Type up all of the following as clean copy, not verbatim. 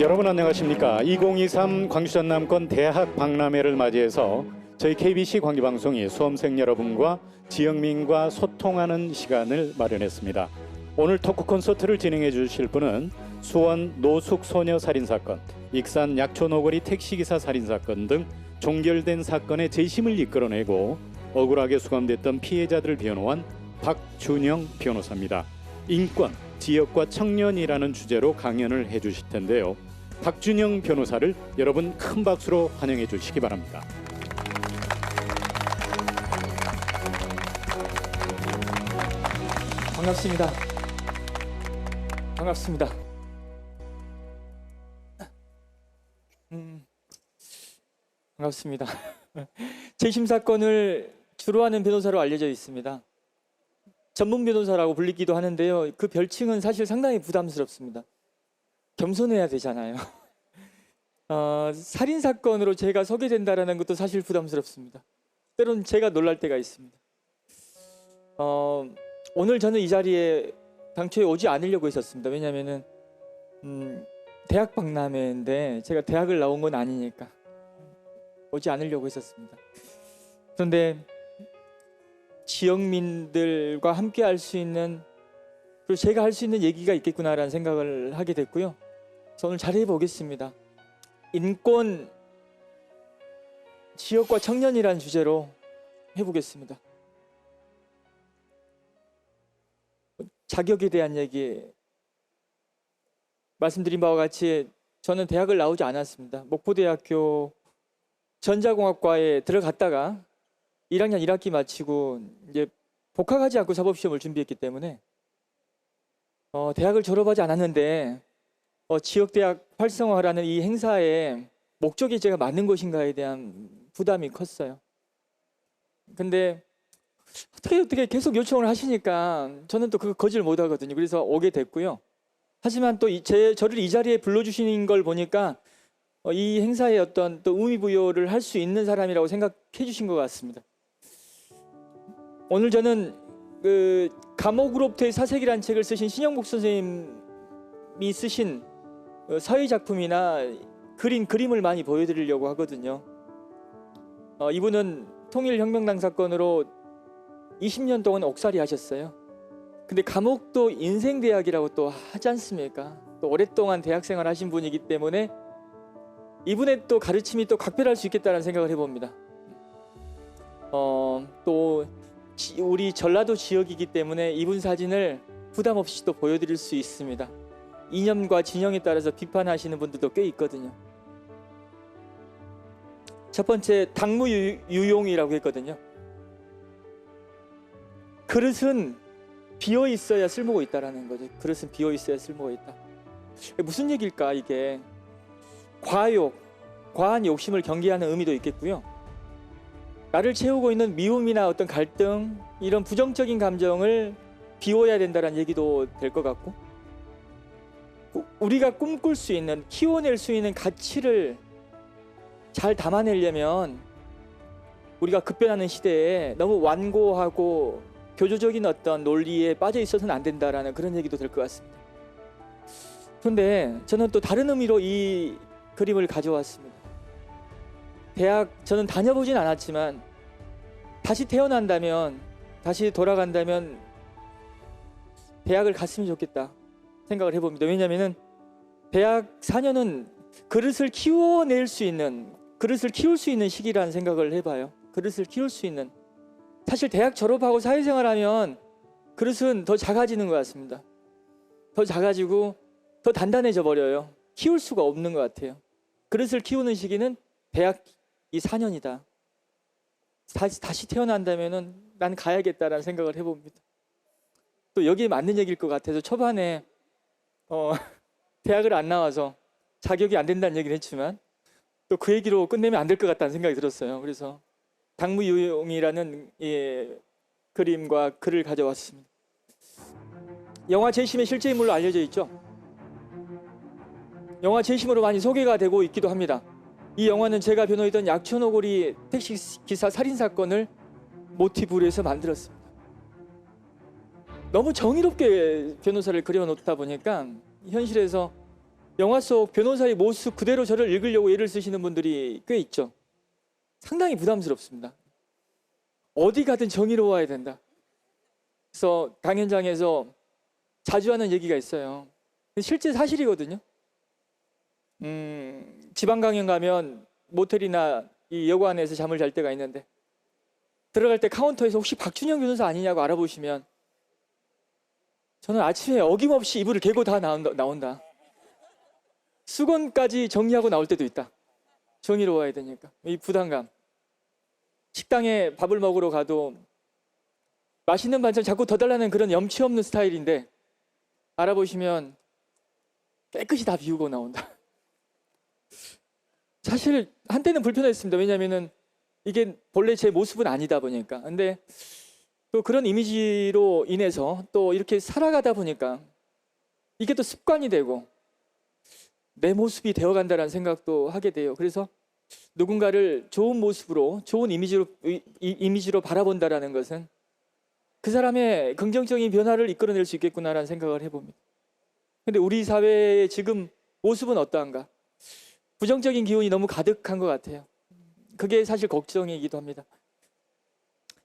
여러분 안녕하십니까? 2023 광주 전남권 대학 박람회를 맞이해서 저희 KBC 광주방송이 수험생 여러분과 지역민과 소통하는 시간을 마련했습니다. 오늘 토크 콘서트를 진행해 주실 분은 수원 노숙 소녀 살인사건, 익산 약초너구리 택시기사 살인사건 등 종결된 사건의 재심을 이끌어내고 억울하게 수감됐던 피해자들을 변호한 박준영 변호사입니다. 인권, 지역과 청년이라는 주제로 강연을 해주실 텐데요. 박준영 변호사를 여러분 큰 박수로 환영해 주시기 바랍니다. 반갑습니다. 반갑습니다. 반갑습니다. 재심 사건을 주로 하는 변호사로 알려져 있습니다. 전문 변호사라고 불리기도 하는데요. 그 별칭은 사실 상당히 부담스럽습니다. 겸손해야 되잖아요. 살인 사건으로 제가 서게 된다라는 것도 사실 부담스럽습니다. 때론 제가 놀랄 때가 있습니다. 오늘 저는 이 자리에 당초에 오지 않으려고 했었습니다. 왜냐하면은 대학 박람회인데 제가 대학을 나온 건 아니니까 오지 않으려고 했었습니다. 그런데 지역민들과 함께 할 수 있는, 그리고 제가 할 수 있는 얘기가 있겠구나라는 생각을 하게 됐고요. 그래서 오늘 잘해 보겠습니다. 인권, 지역과 청년이라는 주제로 해보겠습니다. 자격에 대한 얘기 말씀드린 바와 같이 저는 대학을 나오지 않았습니다. 목포대학교 전자공학과에 들어갔다가 1학년 1학기 마치고 이제 복학하지 않고 사법시험을 준비했기 때문에 대학을 졸업하지 않았는데 지역대학 활성화라는 이 행사의 목적이 제가 맞는 것인가에 대한 부담이 컸어요. 근데 어떻게 계속 요청을 하시니까 저는 또 그거 거절 못 하거든요. 그래서 오게 됐고요. 하지만 또 저를 이 자리에 불러주시는 걸 보니까 이 행사에 어떤 또 의미부여를 할 수 있는 사람이라고 생각해 주신 것 같습니다. 오늘 저는 감옥으로부터의 사색이라는 책을 쓰신 신영복 선생님이 쓰신 사회작품이나 그림을 많이 보여드리려고 하거든요. 이분은 통일혁명당 사건으로 20년 동안 옥살이 하셨어요. 근데 감옥도 인생대학이라고 또 하지 않습니까? 또 오랫동안 대학생활 하신 분이기 때문에 이분의 또 가르침이 또 각별할 수 있겠다는 생각을 해봅니다. 또 우리 전라도 지역이기 때문에 이분 사진을 부담 없이 또 보여드릴 수 있습니다. 이념과 진영에 따라서 비판하시는 분들도 꽤 있거든요. 첫 번째, 당무유용이라고 했거든요. 그릇은 비어 있어야 쓸모가 있다라는 거죠. 그릇은 비어 있어야 쓸모가 있다. 무슨 얘기일까 이게? 과한 욕심을 경계하는 의미도 있겠고요. 나를 채우고 있는 미움이나 어떤 갈등, 이런 부정적인 감정을 비워야 된다는 얘기도 될 것 같고, 우리가 꿈꿀 수 있는, 키워낼 수 있는 가치를 잘 담아내려면 우리가 급변하는 시대에 너무 완고하고 교조적인 어떤 논리에 빠져 있어서는 안 된다라는 그런 얘기도 될 것 같습니다. 그런데 저는 또 다른 의미로 이 그림을 가져왔습니다. 대학 저는 다녀보진 않았지만 다시 태어난다면, 다시 돌아간다면 대학을 갔으면 좋겠다 생각을 해봅니다. 왜냐하면 대학 4년은 그릇을 키워낼 수 있는, 그릇을 키울 수 있는 시기라는 생각을 해봐요. 그릇을 키울 수 있는, 사실 대학 졸업하고 사회생활하면 그릇은 더 작아지는 것 같습니다. 더 작아지고 더 단단해져 버려요. 키울 수가 없는 것 같아요. 그릇을 키우는 시기는 대학 이 4년이다. 다시 태어난다면은 난 가야겠다라는 생각을 해봅니다. 또 여기에 맞는 얘기일 것 같아서 초반에 대학을 안 나와서 자격이 안 된다는 얘기를 했지만 또 그 얘기로 끝내면 안 될 것 같다는 생각이 들었어요. 그래서 당무유용이라는 그림과 글을 가져왔습니다. 영화 재심의 실제 인물로 알려져 있죠. 영화 재심으로 많이 소개가 되고 있기도 합니다. 이 영화는 제가 변호했던 약초너구리 택시기사 살인사건을 모티브로 해서 만들었습니다. 너무 정의롭게 변호사를 그려놓다 보니까 현실에서 영화 속 변호사의 모습 그대로 저를 읽으려고 애를 쓰시는 분들이 꽤 있죠. 상당히 부담스럽습니다. 어디 가든 정의로워야 된다. 그래서 강연장에서 자주 하는 얘기가 있어요. 실제 사실이거든요. 지방 강연 가면 모텔이나 이 여관에서 잠을 잘 때가 있는데 들어갈 때 카운터에서 혹시 박준영 변호사 아니냐고 알아보시면 저는 아침에 어김없이 이불을 개고 다 나온다. 수건까지 정리하고 나올 때도 있다. 정의로워야 되니까. 이 부담감. 식당에 밥을 먹으러 가도 맛있는 반찬 자꾸 더 달라는 그런 염치 없는 스타일인데 알아보시면 깨끗이 다 비우고 나온다. 사실 한때는 불편했습니다. 왜냐하면은 이게 본래 제 모습은 아니다 보니까. 근데 또 그런 이미지로 인해서 또 이렇게 살아가다 보니까 이게 또 습관이 되고 내 모습이 되어간다는 생각도 하게 돼요. 그래서 누군가를 좋은 모습으로, 좋은 이미지로 바라본다라는 것은 그 사람의 긍정적인 변화를 이끌어낼 수 있겠구나라는 생각을 해봅니다. 근데 우리 사회의 지금 모습은 어떠한가? 부정적인 기운이 너무 가득한 것 같아요. 그게 사실 걱정이기도 합니다.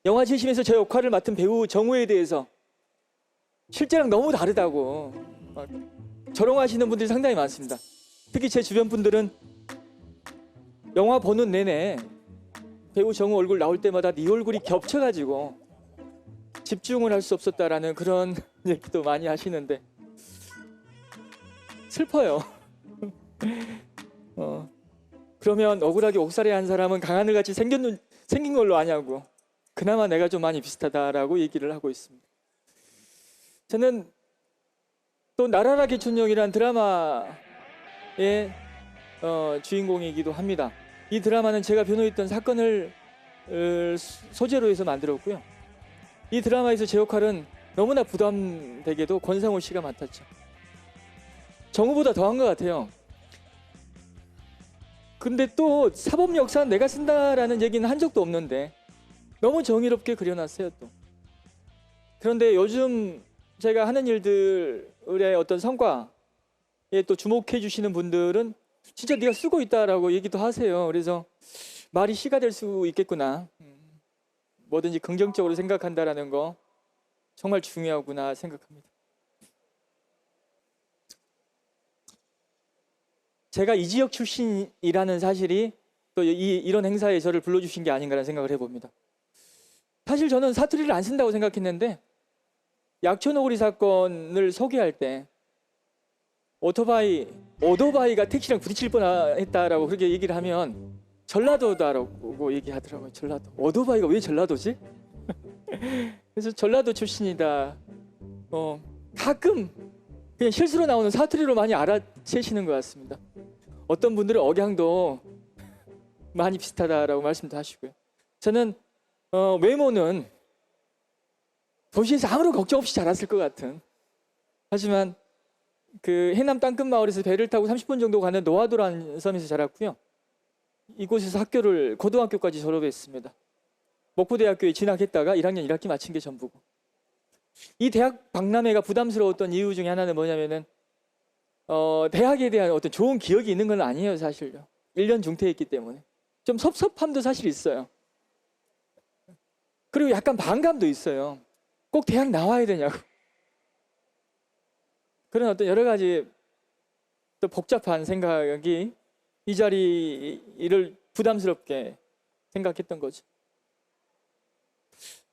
영화 진심에서 저 역할을 맡은 배우 정우에 대해서 실제랑 너무 다르다고 막 조롱하시는 분들이 상당히 많습니다. 특히 제 주변 분들은 영화 보는 내내 배우 정우 얼굴 나올 때마다 네 얼굴이 겹쳐가지고 집중을 할 수 없었다라는 그런 얘기도 많이 하시는데 슬퍼요. 그러면 억울하게 옥살이한 사람은 강하늘같이 생긴 걸로 아냐고. 그나마 내가 좀 많이 비슷하다라고 얘기를 하고 있습니다. 저는 또 나라라 개춘령이란 드라마의 주인공이기도 합니다. 이 드라마는 제가 변호했던 사건을 소재로 해서 만들었고요. 이 드라마에서 제 역할은 너무나 부담되게도 권상우 씨가 맡았죠. 정우보다 더한 것 같아요. 근데 또 사법 역사는 내가 쓴다라는 얘기는 한 적도 없는데 너무 정의롭게 그려놨어요 또. 그런데 요즘 제가 하는 일들의 어떤 성과에 또 주목해 주시는 분들은 진짜 네가 쓰고 있다라고 얘기도 하세요. 그래서 말이 시가 될 수 있겠구나. 뭐든지 긍정적으로 생각한다라는 거 정말 중요하구나 생각합니다. 제가 이 지역 출신이라는 사실이 또 이런 행사에 저를 불러주신 게 아닌가라는 생각을 해봅니다. 사실 저는 사투리를 안 쓴다고 생각했는데 약촌오거리 사건을 소개할 때 오토바이가 택시랑 부딪힐 뻔했다라고 그렇게 얘기를 하면 전라도다라고 얘기하더라고요. 전라도. 오토바이가 왜 전라도지? 그래서 전라도 출신이다. 가끔 그냥 실수로 나오는 사투리로 많이 알아채시는 것 같습니다. 어떤 분들은 억양도 많이 비슷하다라고 말씀도 하시고요. 저는 외모는 도시에서 아무런 걱정 없이 자랐을 것 같은. 하지만 그 해남 땅끝 마을에서 배를 타고 30분 정도 가는 노하도라는 섬에서 자랐고요. 이곳에서 고등학교까지 졸업했습니다. 목포대학교에 진학했다가 1학년 1학기 마친 게 전부고. 이 대학 박람회가 부담스러웠던 이유 중에 하나는 뭐냐면은 대학에 대한 어떤 좋은 기억이 있는 건 아니에요, 사실요. 1년 중퇴했기 때문에 좀 섭섭함도 사실 있어요. 그리고 약간 반감도 있어요. 꼭 대학 나와야 되냐고. 그런 어떤 여러 가지 또 복잡한 생각이 이 자리를 부담스럽게 생각했던 거죠.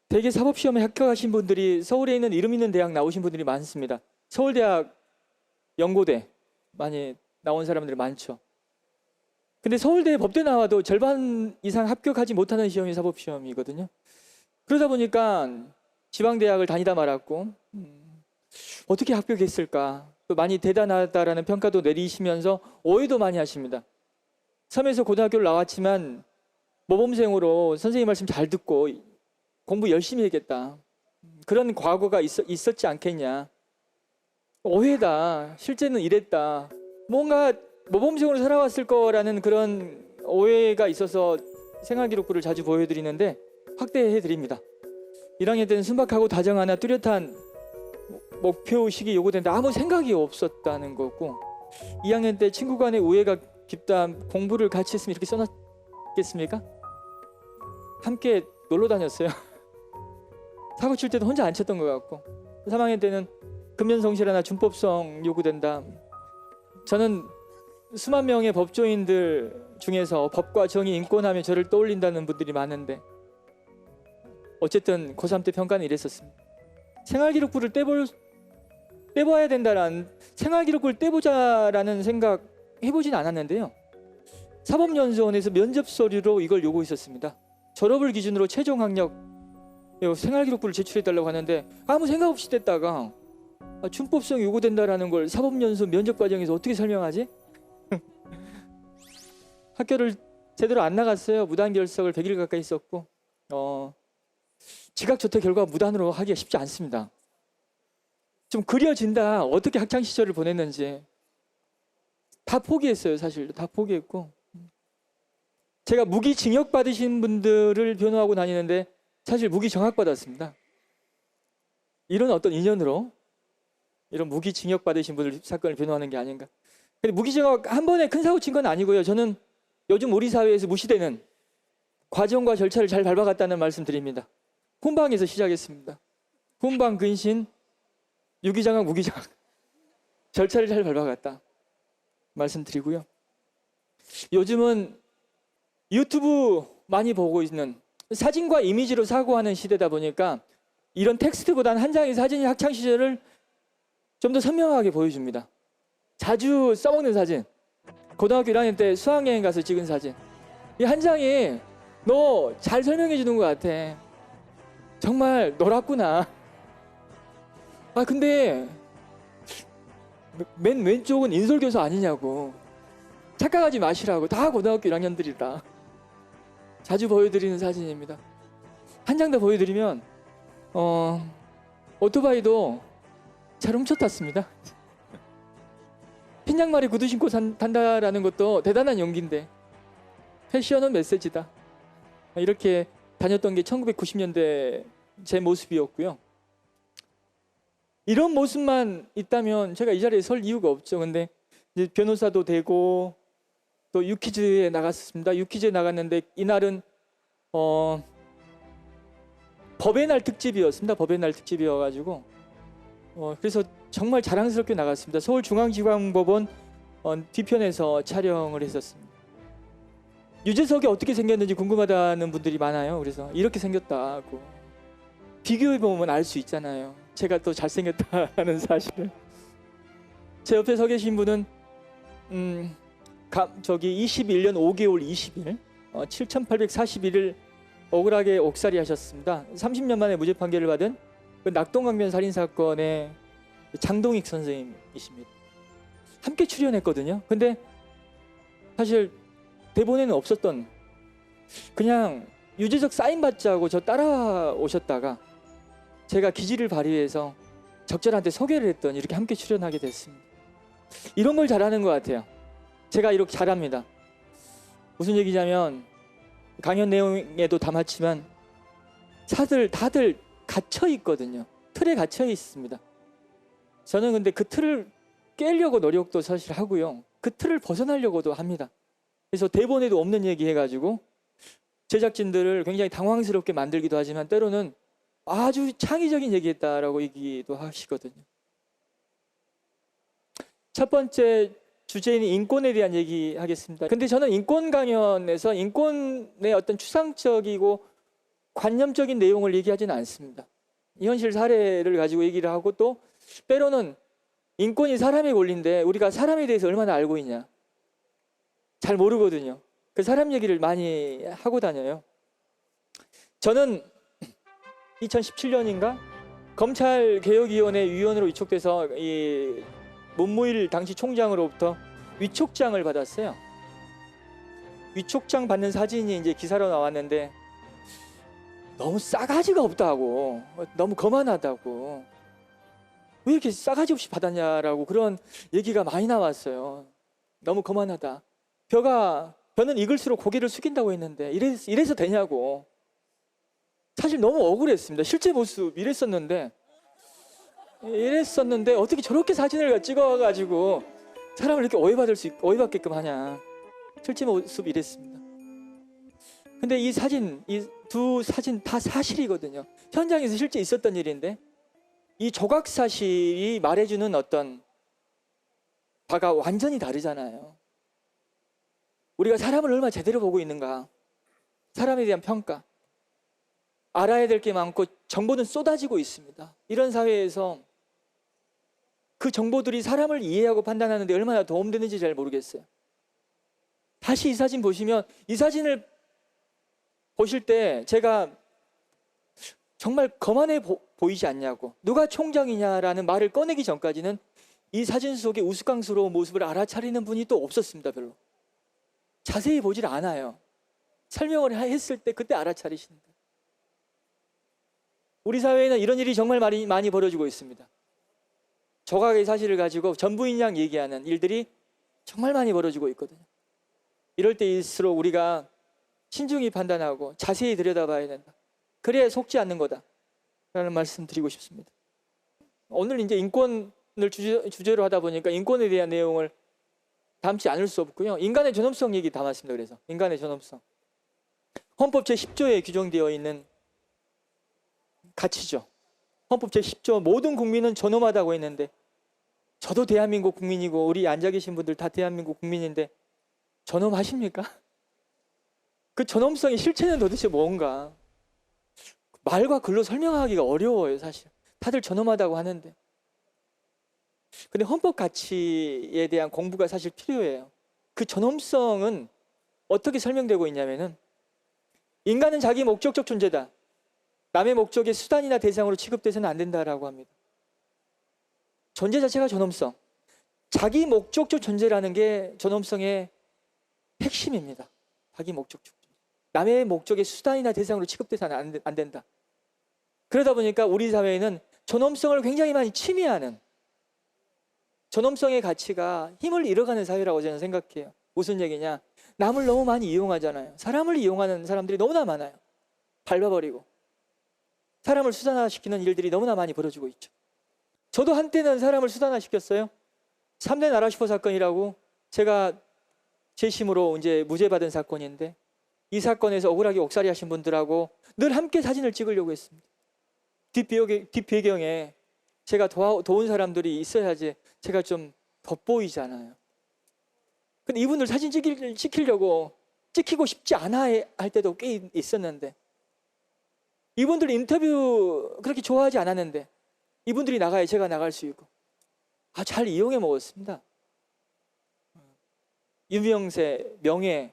대개 사법시험에 합격하신 분들이 서울에 있는 이름 있는 대학 나오신 분들이 많습니다. 서울대학, 연고대 많이 나온 사람들이 많죠. 근데 서울대 법대 나와도 절반 이상 합격하지 못하는 시험이 사법시험이거든요. 그러다 보니까 지방대학을 다니다 말았고 어떻게 합격했을까? 또 많이 대단하다라는 평가도 내리시면서 오해도 많이 하십니다. 섬에서 고등학교를 나왔지만 모범생으로 선생님 말씀 잘 듣고 공부 열심히 해야겠다. 그런 과거가 있었지 않겠냐. 오해다. 실제는 이랬다. 뭔가 모범생으로 살아왔을 거라는 그런 오해가 있어서 생활기록부를 자주 보여드리는데 확대해드립니다. 1학년 때는 순박하고 다정하나 뚜렷한 목표의식이 요구되는데 아무 생각이 없었다는 거고 2학년 때 친구 간의 우애가 깊다, 공부를 같이 했으면 이렇게 써놨겠습니까? 함께 놀러 다녔어요. 사고 칠 때도 혼자 안 쳤던 것 같고, 3학년 때는 근면성실하나 준법성 요구된다. 저는 수만 명의 법조인들 중에서 법과 정의, 인권하면 저를 떠올린다는 분들이 많은데, 어쨌든 고3 때 평가는 이랬었습니다. 생활기록부를 떼봐야 된다라는, 생활기록부를 떼보자라는 생각 해보진 않았는데요. 사법연수원에서 면접 서류로 이걸 요구했었습니다. 졸업을 기준으로 최종 학력 생활기록부를 제출해달라고 하는데, 아무 생각 없이 뗐다가 준법성 요구된다라는 걸 사법연수 면접 과정에서 어떻게 설명하지? 학교를 제대로 안 나갔어요. 무단결석을 100일 가까이 썼고, 지각조퇴 결과 무단으로 하기가 쉽지 않습니다. 좀 그려진다. 어떻게 학창 시절을 보냈는지. 다 포기했어요. 사실 다 포기했고, 제가 무기징역 받으신 분들을 변호하고 다니는데 사실 무기정학 받았습니다. 이런 어떤 인연으로 이런 무기징역 받으신 분들 사건을 변호하는 게 아닌가. 근데 무기징역 한 번에 큰 사고 친 건 아니고요. 저는 요즘 우리 사회에서 무시되는 과정과 절차를 잘 밟아갔다는 말씀 드립니다. 훈방에서 시작했습니다. 훈방, 근신, 유기장학, 무기장학 절차를 잘 밟아갔다 말씀드리고요. 요즘은 유튜브 많이 보고 있는, 사진과 이미지로 사고하는 시대다 보니까 이런 텍스트보다는 한 장의 사진이 학창 시절을 좀 더 선명하게 보여줍니다. 자주 써먹는 사진, 고등학교 1학년 때 수학여행 가서 찍은 사진, 이 한 장이 너 잘 설명해 주는 것 같아. 정말 놀았구나. 근데 맨 왼쪽은 인솔교수 아니냐고, 착각하지 마시라고. 다 고등학교 1학년들이라 자주 보여드리는 사진입니다. 한 장 더 보여드리면, 오토바이도 잘 훔쳐탔습니다. 흰 양말에 구두 신고 탄다라는 것도 대단한 용기인데, 패션은 메시지다. 이렇게 다녔던 게 1990년대 제 모습이었고요. 이런 모습만 있다면 제가 이 자리에 설 이유가 없죠. 근데 이제 변호사도 되고 또 유퀴즈에 나갔습니다. 유퀴즈에 나갔는데 이날은 법의 날 특집이었습니다. 법의 날 특집이어가지고 그래서 정말 자랑스럽게 나갔습니다. 서울중앙지방법원 뒤편에서 촬영을 했었습니다. 유재석이 어떻게 생겼는지 궁금하다는 분들이 많아요. 그래서 이렇게 생겼다고 비교해보면 알 수 있잖아요. 제가 또 잘생겼다는 사실을. 제 옆에 서 계신 분은 21년 5개월 20일 7,841일 억울하게 옥살이 하셨습니다. 30년 만에 무죄 판결을 받은 그 낙동강변 살인사건의 장동익 선생님이십니다. 함께 출연했거든요. 근데 사실 대본에는 없었던, 그냥 유재석 사인 받자고 저 따라오셨다가 제가 기지를 발휘해서 적절한테 소개를 했더니 이렇게 함께 출연하게 됐습니다. 이런 걸 잘하는 것 같아요. 제가 이렇게 잘합니다. 무슨 얘기냐면, 강연 내용에도 담았지만 다들 갇혀 있거든요. 틀에 갇혀 있습니다. 저는 근데 그 틀을 깨려고 노력도 사실 하고요. 그 틀을 벗어나려고도 합니다. 그래서 대본에도 없는 얘기 해가지고 제작진들을 굉장히 당황스럽게 만들기도 하지만, 때로는 아주 창의적인 얘기했다라고 얘기도 하시거든요. 첫 번째 주제인 인권에 대한 얘기 하겠습니다. 근데 저는 인권 강연에서 인권의 어떤 추상적이고 관념적인 내용을 얘기하지는 않습니다. 현실 사례를 가지고 얘기를 하고, 또 때로는 인권이 사람의 권리인데 우리가 사람에 대해서 얼마나 알고 있냐, 잘 모르거든요. 그 사람 얘기를 많이 하고 다녀요. 저는 2017년인가 검찰개혁위원회 위원으로 위촉돼서 이 문무일 당시 총장으로부터 위촉장을 받았어요. 위촉장 받는 사진이 이제 기사로 나왔는데, 너무 싸가지가 없다고, 너무 거만하다고, 왜 이렇게 싸가지 없이 받았냐라고 그런 얘기가 많이 나왔어요. 너무 거만하다. 벼는 익을수록 고개를 숙인다고 했는데 이래서 되냐고. 사실 너무 억울했습니다. 실제 모습 이랬었는데 어떻게 저렇게 사진을 찍어가지고 사람을 이렇게 오해받게끔 하냐. 실제 모습 이랬습니다. 근데 이 두 사진 다 사실이거든요. 현장에서 실제 있었던 일인데 이 조각 사실이 말해주는 어떤 바가 완전히 다르잖아요. 우리가 사람을 얼마나 제대로 보고 있는가. 사람에 대한 평가. 알아야 될 게 많고 정보는 쏟아지고 있습니다. 이런 사회에서 그 정보들이 사람을 이해하고 판단하는 데 얼마나 도움되는지 잘 모르겠어요. 다시 이 사진 보시면 이 사진을 보실 때 제가 정말 거만해 보이지 않냐고, 누가 총장이냐라는 말을 꺼내기 전까지는 이 사진 속의 우스꽝스러운 모습을 알아차리는 분이 또 없었습니다. 별로 자세히 보질 않아요. 설명을 했을 때 그때 알아차리신다. 우리 사회에는 이런 일이 정말 많이 벌어지고 있습니다. 조각의 사실을 가지고 전부인 양 얘기하는 일들이 정말 많이 벌어지고 있거든요. 이럴 때일수록 우리가 신중히 판단하고 자세히 들여다봐야 된다. 그래야 속지 않는 거다 라는 말씀 드리고 싶습니다. 오늘 이제 인권을 주제로 하다 보니까 인권에 대한 내용을 담지 않을 수 없고요. 인간의 존엄성 얘기 담았습니다. 그래서 인간의 존엄성, 헌법 제10조에 규정되어 있는 가치죠. 헌법 제10조 모든 국민은 존엄하다고 했는데, 저도 대한민국 국민이고 우리 앉아 계신 분들 다 대한민국 국민인데 존엄하십니까? 그 존엄성의 실체는 도대체 뭔가 말과 글로 설명하기가 어려워요. 사실 다들 존엄하다고 하는데. 근데 헌법 가치에 대한 공부가 사실 필요해요. 그 존엄성은 어떻게 설명되고 있냐면은, 인간은 자기 목적적 존재다. 남의 목적의 수단이나 대상으로 취급돼서는 안 된다라고 합니다. 존재 자체가 존엄성. 자기 목적적 존재라는 게 존엄성의 핵심입니다. 자기 목적적 존재. 남의 목적의 수단이나 대상으로 취급돼서는 안 된다. 그러다 보니까 우리 사회에는 존엄성을 굉장히 많이 침해하는, 존엄성의 가치가 힘을 잃어가는 사회라고 저는 생각해요. 무슨 얘기냐? 남을 너무 많이 이용하잖아요. 사람을 이용하는 사람들이 너무나 많아요. 밟아버리고 사람을 수단화시키는 일들이 너무나 많이 벌어지고 있죠. 저도 한때는 사람을 수단화시켰어요. 3대 나라슈퍼 사건이라고 제가 재심으로 이제 무죄받은 사건인데, 이 사건에서 억울하게 옥살이 하신 분들하고 늘 함께 사진을 찍으려고 했습니다. 뒷배경에 제가 도운 사람들이 있어야지 제가 좀 돋보이잖아요. 근데 이분들 사진 찍히려고 찍히고 싶지 않아 할 때도 꽤 있었는데, 이분들 인터뷰 그렇게 좋아하지 않았는데 이분들이 나가야 제가 나갈 수 있고, 잘 이용해 먹었습니다. 유명세, 명예,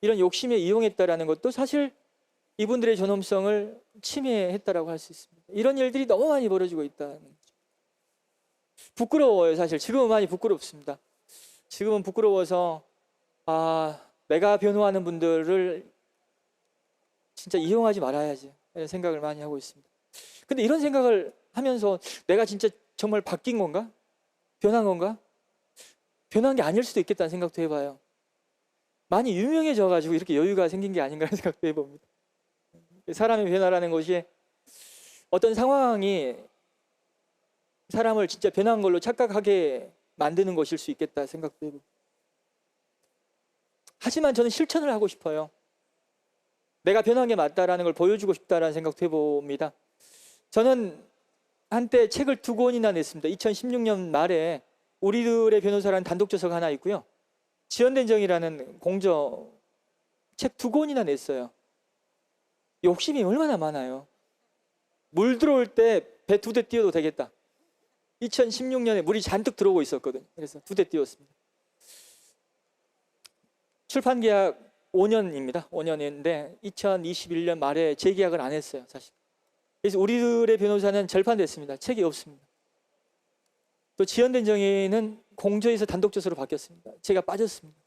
이런 욕심에 이용했다라는 것도 사실 이분들의 존엄성을 침해했다라고 할 수 있습니다. 이런 일들이 너무 많이 벌어지고 있다는 거죠. 부끄러워요. 사실 지금은 많이 부끄럽습니다. 지금은 부끄러워서 내가 변호하는 분들을 진짜 이용하지 말아야지 이런 생각을 많이 하고 있습니다. 근데 이런 생각을 하면서 내가 진짜 정말 바뀐 건가? 변한 건가? 변한 게 아닐 수도 있겠다는 생각도 해봐요. 많이 유명해져 가지고 이렇게 여유가 생긴 게 아닌가 하는 생각도 해봅니다. 사람의 변화라는 것이 어떤 상황이 사람을 진짜 변한 걸로 착각하게 만드는 것일 수 있겠다 생각도 해봅니다. 하지만 저는 실천을 하고 싶어요. 내가 변한 게 맞다라는 걸 보여주고 싶다라는 생각도 해봅니다. 저는 한때 책을 2권이나 냈습니다. 2016년 말에 우리들의 변호사라는 단독 저서가 하나 있고요. 지연된 정의라는 공저 책 2권이나 냈어요. 욕심이 얼마나 많아요. 물 들어올 때 배 2대 띄워도 되겠다. 2016년에 물이 잔뜩 들어오고 있었거든요. 그래서 2대 띄웠습니다. 출판 계약 5년입니다. 5년인데 2021년 말에 재계약을 안 했어요. 사실. 그래서 우리들의 변호사는 절판됐습니다. 책이 없습니다. 또 지연된 정의는 공저에서 단독저서로 바뀌었습니다. 제가 빠졌습니다.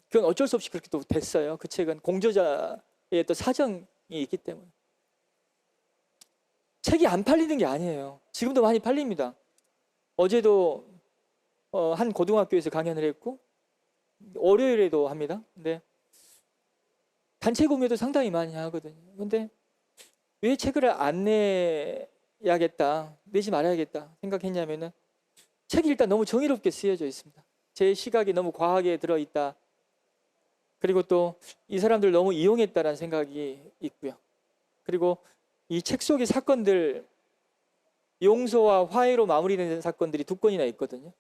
그건 어쩔 수 없이 그렇게 또 됐어요. 그 책은 공저자의 또 사정이 있기 때문에. 책이 안 팔리는 게 아니에요. 지금도 많이 팔립니다. 어제도 한 고등학교에서 강연을 했고 월요일에도 합니다. 근데 단체 구매도 상당히 많이 하거든요. 근데 왜 책을 안 내야겠다, 내지 말아야겠다 생각했냐면은, 책이 일단 너무 정의롭게 쓰여져 있습니다. 제 시각이 너무 과하게 들어있다. 그리고 또 이 사람들 너무 이용했다라는 생각이 있고요. 그리고 이 책 속의 사건들, 용서와 화해로 마무리되는 사건들이 2건이나 있거든요.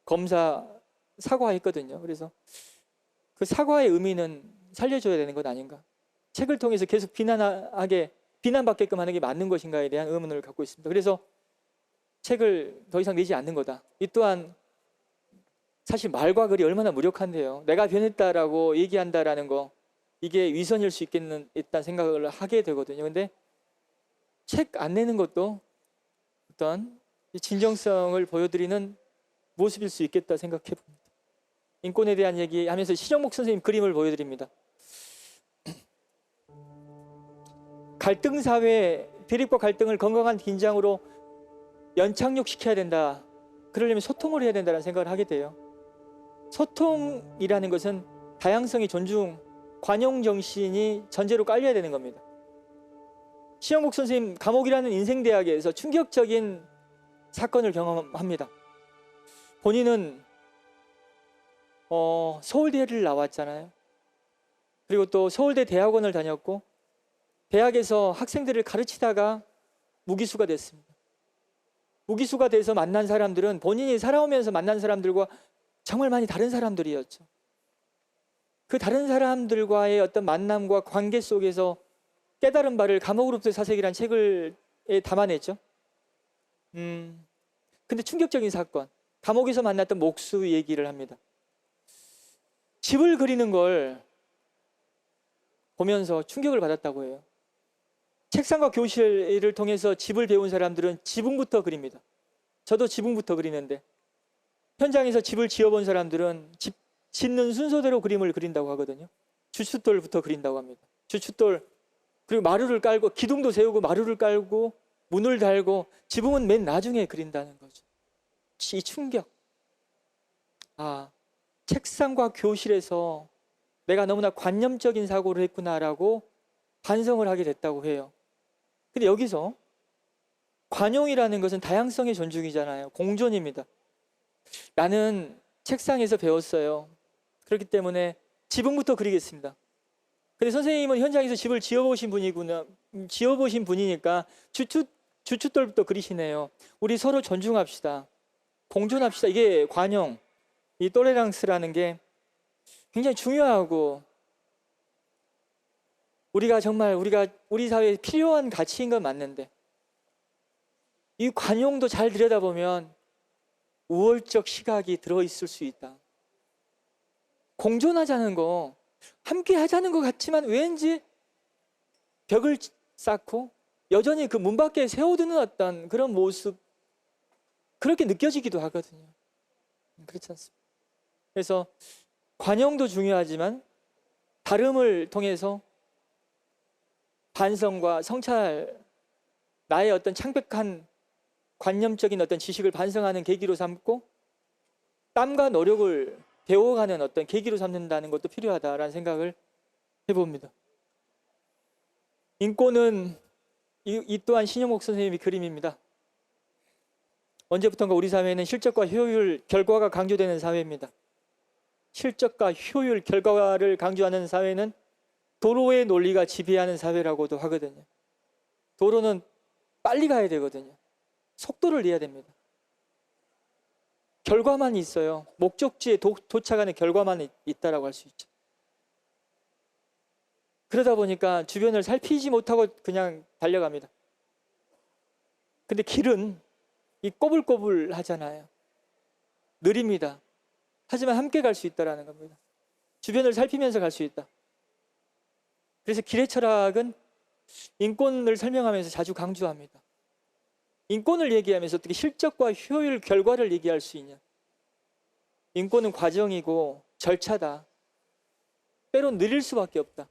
검사 사과했거든요. 그래서 그 사과의 의미는 살려줘야 되는 것 아닌가? 책을 통해서 계속 비난받게끔 하는 게 맞는 것인가에 대한 의문을 갖고 있습니다. 그래서 책을 더 이상 내지 않는 거다. 이 또한 사실 말과 글이 얼마나 무력한데요. 내가 변했다라고 얘기한다라는 거, 이게 위선일 수 있다는 생각을 하게 되거든요. 근데 책 안 내는 것도 어떤 진정성을 보여드리는 모습일 수 있겠다 생각해 봅니다. 인권에 대한 얘기하면서 신영목 선생님 그림을 보여드립니다. 갈등 사회, 대립과 갈등을 건강한 긴장으로 연착륙시켜야 된다. 그러려면 소통을 해야 된다는 생각을 하게 돼요. 소통이라는 것은 다양성의 존중, 관용 정신이 전제로 깔려야 되는 겁니다. 신영목 선생님 감옥이라는 인생대학에서 충격적인 사건을 경험합니다. 본인은 서울대를 나왔잖아요. 그리고 또 서울대 대학원을 다녔고 대학에서 학생들을 가르치다가 무기수가 됐습니다. 무기수가 돼서 만난 사람들은 본인이 살아오면서 만난 사람들과 정말 많이 다른 사람들이었죠. 그 다른 사람들과의 어떤 만남과 관계 속에서 깨달은 바를 감옥으로부터 사색이라는 책을 담아냈죠. 근데 충격적인 사건, 감옥에서 만났던 목수 얘기를 합니다. 집을 그리는 걸 보면서 충격을 받았다고 해요. 책상과 교실을 통해서 집을 배운 사람들은 지붕부터 그립니다. 저도 지붕부터 그리는데 현장에서 집을 지어본 사람들은 집 짓는 순서대로 그림을 그린다고 하거든요. 주춧돌부터 그린다고 합니다. 주춧돌, 그리고 마루를 깔고 기둥도 세우고 마루를 깔고 문을 달고 지붕은 맨 나중에 그린다는 거죠. 이 충격. 책상과 교실에서 내가 너무나 관념적인 사고를 했구나라고 반성을 하게 됐다고 해요. 근데 여기서 관용이라는 것은 다양성의 존중이잖아요. 공존입니다. 나는 책상에서 배웠어요. 그렇기 때문에 지붕부터 그리겠습니다. 근데 선생님은 현장에서 집을 지어보신 분이니까 주춧돌부터 그리시네요. 우리 서로 존중합시다. 공존합시다. 이게 관용, 이 톨레랑스라는 게 굉장히 중요하고 우리가 우리 사회에 필요한 가치인 건 맞는데 이 관용도 잘 들여다보면 우월적 시각이 들어있을 수 있다. 공존하자는 거, 함께 하자는 것 같지만 왠지 벽을 쌓고 여전히 그 문 밖에 세워두는 어떤 그런 모습, 그렇게 느껴지기도 하거든요. 그렇지 않습니까? 그래서 관용도 중요하지만 다름을 통해서 반성과 성찰, 나의 어떤 창백한 관념적인 어떤 지식을 반성하는 계기로 삼고 땀과 노력을 배워가는 어떤 계기로 삼는다는 것도 필요하다라는 생각을 해봅니다. 인권은 이 또한 신영목 선생님의 그림입니다. 언제부턴가 우리 사회는 실적과 효율, 결과가 강조되는 사회입니다. 실적과 효율, 결과를 강조하는 사회는 도로의 논리가 지배하는 사회라고도 하거든요. 도로는 빨리 가야 되거든요. 속도를 내야 됩니다. 결과만 있어요. 목적지에 도착하는 결과만 있다라고 할 수 있죠. 그러다 보니까 주변을 살피지 못하고 그냥 달려갑니다. 근데 길은 이 꼬불꼬불 하잖아요. 느립니다. 하지만 함께 갈 수 있다라는 겁니다. 주변을 살피면서 갈 수 있다. 그래서 길의 철학은 인권을 설명하면서 자주 강조합니다. 인권을 얘기하면서 어떻게 실적과 효율, 결과를 얘기할 수 있냐. 인권은 과정이고 절차다. 때론 느릴 수밖에 없다.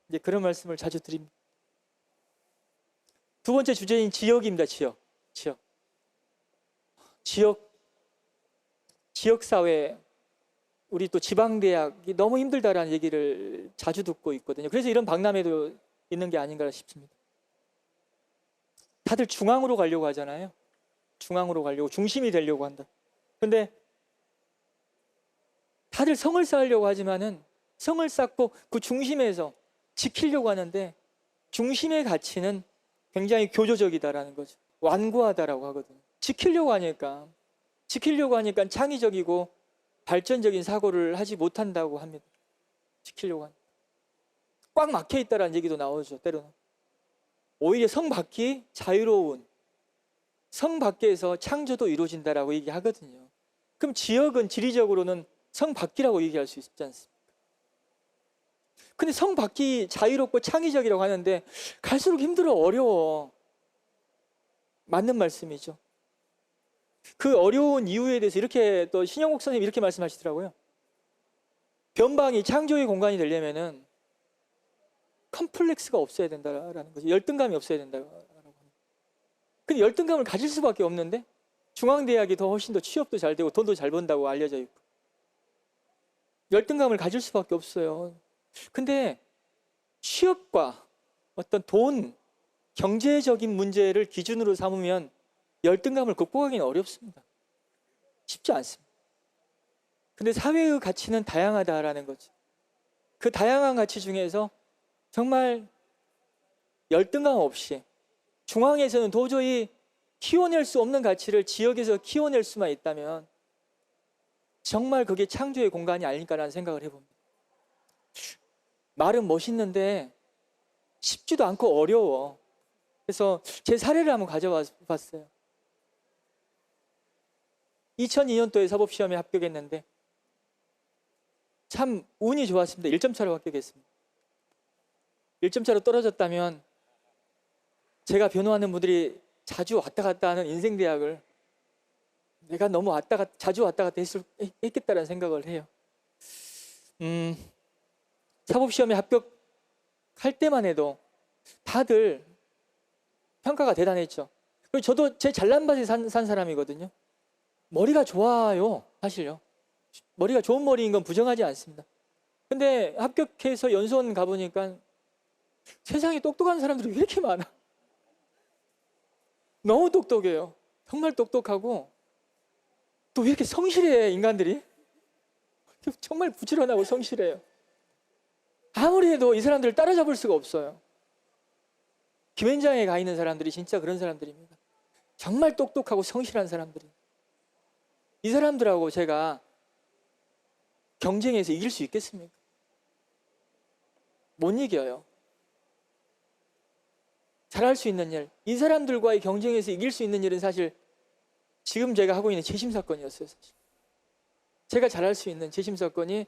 이제 그런 말씀을 자주 드립니다. 두 번째 주제인 지역입니다. 지역사회, 우리 또 지방대학이 너무 힘들다라는 얘기를 자주 듣고 있거든요. 그래서 이런 박람회도 있는 게 아닌가 싶습니다. 다들 중앙으로 가려고 하잖아요. 중앙으로 가려고, 중심이 되려고 한다. 근데 다들 성을 쌓으려고 하지만은 성을 쌓고 그 중심에서 지키려고 하는데 중심의 가치는 굉장히 교조적이다라는 거죠. 완고하다라고 하거든요. 지키려고 하니까 창의적이고 발전적인 사고를 하지 못한다고 합니다. 지키려고 하니까. 꽉 막혀 있다라는 얘기도 나오죠. 때로는. 오히려 성 밖이 자유로운, 성 밖에서 창조도 이루어진다라고 얘기하거든요. 그럼 지역은 지리적으로는 성 밖이라고 얘기할 수 있지 않습니까? 근데 성 밖이 자유롭고 창의적이라고 하는데 갈수록 힘들어, 어려워. 맞는 말씀이죠. 그 어려운 이유에 대해서 이렇게 또 신영옥 선생님이 이렇게 말씀하시더라고요. 변방이 창조의 공간이 되려면은 컴플렉스가 없어야 된다라는 거죠. 열등감이 없어야 된다라고 합니다. 근데 열등감을 가질 수밖에 없는데 중앙대학이 더 훨씬 더 취업도 잘 되고 돈도 잘 번다고 알려져 있고 열등감을 가질 수밖에 없어요. 근데 취업과 어떤 돈, 경제적인 문제를 기준으로 삼으면 열등감을 극복하기는 어렵습니다. 쉽지 않습니다. 근데 사회의 가치는 다양하다라는 거죠. 그 다양한 가치 중에서 정말 열등감 없이 중앙에서는 도저히 키워낼 수 없는 가치를 지역에서 키워낼 수만 있다면 정말 그게 창조의 공간이 아닐까라는 생각을 해봅니다. 말은 멋있는데 쉽지도 않고 어려워. 그래서 제 사례를 한번 가져봤어요. 2002년도에 사법시험에 합격했는데 참 운이 좋았습니다. 1점 차로 합격했습니다. 1점 차로 떨어졌다면 제가 변호하는 분들이 자주 왔다 갔다 하는 인생대학을 내가 너무 자주 왔다 갔다 했겠다라는 생각을 해요. 사법시험에 합격할 때만 해도 다들 평가가 대단했죠. 그리고 저도 제 잘난 밭에 산 사람이거든요. 머리가 좋아요, 사실요. 머리가 좋은 머리인 건 부정하지 않습니다. 근데 합격해서 연수원 가보니까 세상에 똑똑한 사람들이 왜 이렇게 많아? 너무 똑똑해요. 정말 똑똑하고 또 왜 이렇게 성실해, 인간들이? 정말 부지런하고 성실해요. 아무리 해도 이 사람들을 따라잡을 수가 없어요. 김현장에 가 있는 사람들이 진짜 그런 사람들입니다. 정말 똑똑하고 성실한 사람들이. 이 사람들하고 제가 경쟁해서 이길 수 있겠습니까? 못 이겨요. 잘할 수 있는 일, 이 사람들과의 경쟁에서 이길 수 있는 일은 사실 지금 제가 하고 있는 재심 사건이었어요. 사실. 제가 잘할 수 있는 재심 사건이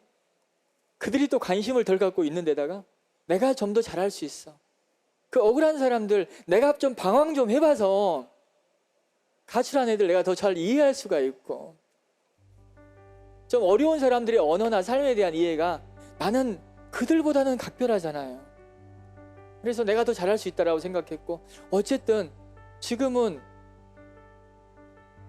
그들이 또 관심을 덜 갖고 있는 데다가 내가 좀 더 잘할 수 있어. 그 억울한 사람들 내가 좀 방황 좀 해봐서 가출한 애들 내가 더 잘 이해할 수가 있고 좀 어려운 사람들의 언어나 삶에 대한 이해가 나는 그들보다는 각별하잖아요. 그래서 내가 더 잘할 수 있다라고 생각했고 어쨌든 지금은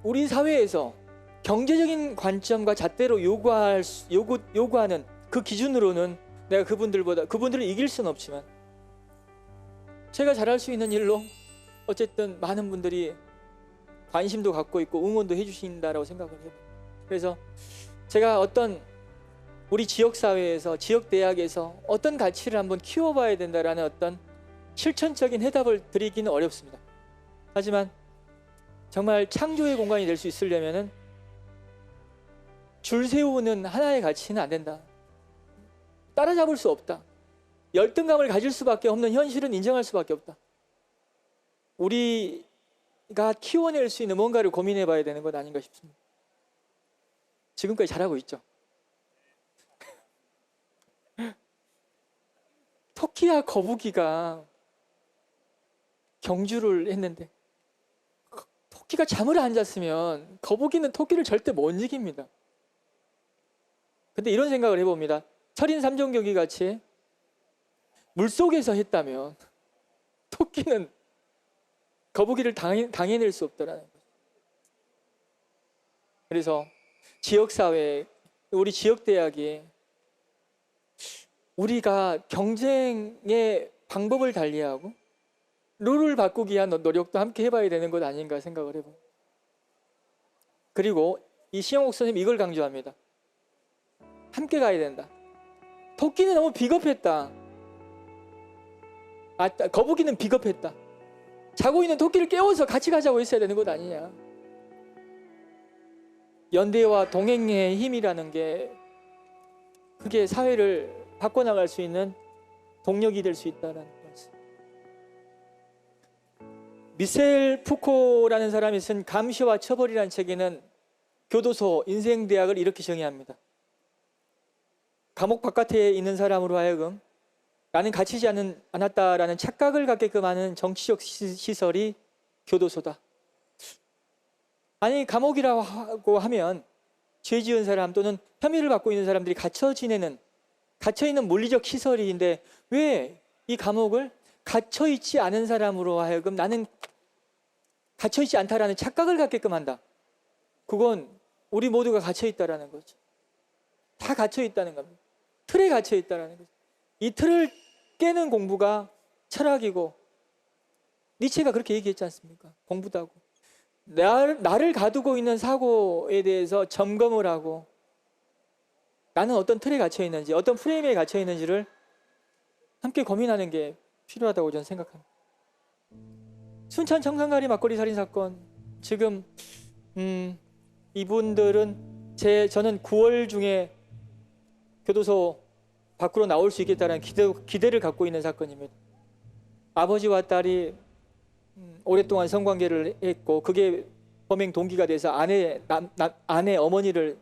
우리 사회에서 경제적인 관점과 잣대로 요구하는 그 기준으로는 내가 그분들을 이길 수는 없지만 제가 잘할 수 있는 일로 어쨌든 많은 분들이 관심도 갖고 있고 응원도 해주신다라고 생각을 해요. 그래서 제가 어떤 우리 지역사회에서 지역대학에서 어떤 가치를 한번 키워봐야 된다라는 어떤 실천적인 해답을 드리기는 어렵습니다. 하지만 정말 창조의 공간이 될 수 있으려면은 줄 세우는 하나의 가치는 안 된다. 따라잡을 수 없다. 열등감을 가질 수밖에 없는 현실은 인정할 수밖에 없다. 우리가 키워낼 수 있는 뭔가를 고민해 봐야 되는 것 아닌가 싶습니다. 지금까지 잘하고 있죠. 토끼와 거북이가 경주를 했는데 토끼가 잠을 안 잤으면 거북이는 토끼를 절대 못 이깁니다. 근데 이런 생각을 해봅니다. 철인 3종 경기 같이 물속에서 했다면 토끼는 거북이를 당해낼 수 없더라는 거죠. 그래서 지역사회, 우리 지역대학이 우리가 경쟁의 방법을 달리하고 룰을 바꾸기 위한 노력도 함께 해봐야 되는 것 아닌가 생각을 해봅니다. 그리고 이 신영옥 선생님이 이걸 강조합니다. 함께 가야 된다. 토끼는 너무 비겁했다. 거북이는 비겁했다. 자고 있는 토끼를 깨워서 같이 가자고 했어야 되는 것 아니냐. 연대와 동행의 힘이라는 게 그게 사회를 바꿔나갈 수 있는 동력이 될 수 있다는 것을. 미셀 푸코라는 사람이 쓴 감시와 처벌이라는 책에는 교도소, 인생대학을 이렇게 정의합니다. 감옥 바깥에 있는 사람으로 하여금 나는 갇히지 않았다라는 착각을 갖게끔 하는 정치적 시설이 교도소다. 아니, 감옥이라고 하면 죄 지은 사람 또는 혐의를 받고 있는 사람들이 갇혀있는 물리적 시설인데 왜 이 감옥을 갇혀있지 않은 사람으로 하여금 나는 갇혀있지 않다라는 착각을 갖게끔 한다. 그건 우리 모두가 갇혀있다라는 거죠. 다 갇혀있다는 겁니다. 틀에 갇혀있다라는 거죠. 이 틀을 깨는 공부가 철학이고, 니체가 그렇게 얘기했지 않습니까? 공부도 하고. 나를 가두고 있는 사고에 대해서 점검을 하고, 나는 어떤 틀에 갇혀 있는지, 어떤 프레임에 갇혀 있는지를 함께 고민하는 게 필요하다고 저는 생각합니다. 순천 청산가리 막걸리 살인 사건, 지금 이분들은 저는 9월 중에 교도소 밖으로 나올 수 있겠다는 기대를 갖고 있는 사건입니다. 아버지와 딸이 오랫동안 성관계를 했고 그게 범행 동기가 돼서 아내 어머니를